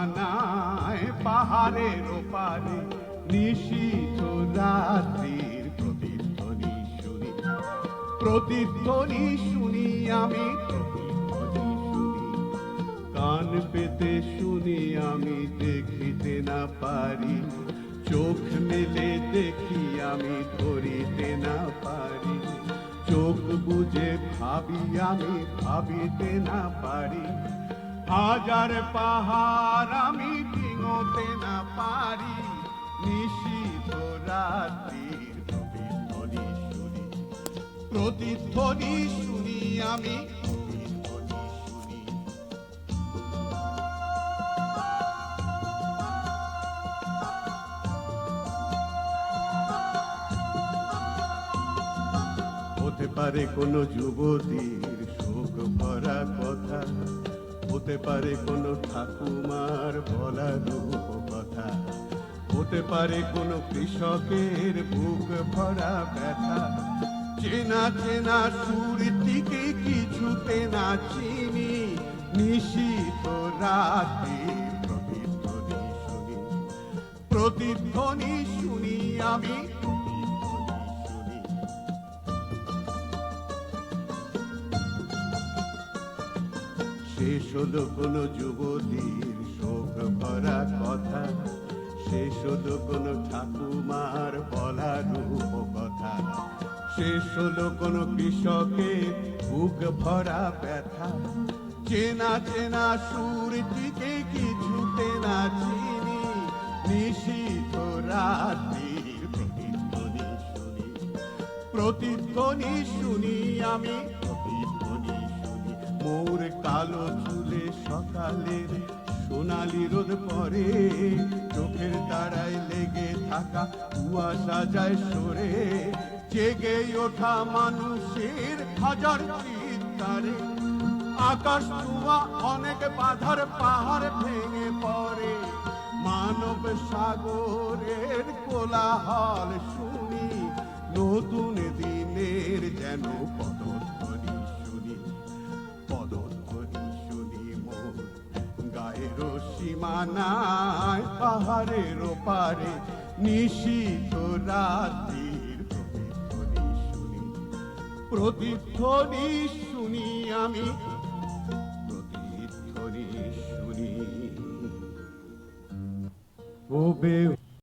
সীমানায় পাহাড়ের ওপারে নিশীথ রাত্রির প্রতিধ্বনি শুনি, প্রতিধ্বনি শুনি আমি, প্রতিধ্বনি শুনি। কান পেতে শুনি আমি, দেখিতে না পারি, চোখ মেলে দেখি আমি, ধরিতে না পারি। চোখ বুঝে ভাবি আমি, ভাবিতে না পারি। হাজার পাহাড় আমি ডিঙোতে না পারি, নিশীথ রাত্রির প্রতিধ্বনি শুনি, প্রতিধ্বনি শুনি আমি, প্রতিধ্বনি শুনি। হতে পারে কোনো যুবতীর শোক ভরা কথা, হতে পারে কোনো ঠাকুমার বলা রূপ কথা, হতে পারে কোনো কৃষকের বুক ভরা ব্যথা। চেনা চেনা সুরটিকে কিছুতে না চিনি, নিশীথ রাত্রির প্রতিধ্বনি শুনি, প্রতিধ্বনি শুনি আমি, প্রতিধ্বনি শুনি। শেষ হলো কোনো যুবতীর শোক ভরা কথা, শেষ হলো কোনো ঠাকুমার বলা রূপ কথা, শেষ হলো কোনো কৃষকের বুক ভরা ব্যথা। চেনা চেনা সুরটিকে কিছুতে না চিনি, নিশীথ রাত্রির প্রতিধ্বনি শুনি, প্রতিধ্বনি শুনি আমি, প্রতিধ্বনি শুনি। মোর কালো চুলে সকালের সোনালি রোদ পরে, চোখের তারায় লেগে থাকা কুয়াশা যায় সরে। জেগে ওঠা মানুষের হাজার চিৎকারে, আকাশ ছোঁয়া অনেক বাধার পাহাড় ভেঙে পড়ে। মানব সাগরের কোলাহল শুনি, নতুন দিনের যেন পদধ্বনি শুনি, পদধ্বনি শুনি। মোর গায়ের সীমানায় পাহাড়ের ওপারে নিশীথ রাত্রির প্রতিধ্বনি শুনি, প্রতিধ্বনি শুনি আমি, প্রতিধ্বনি শুনি। ও বে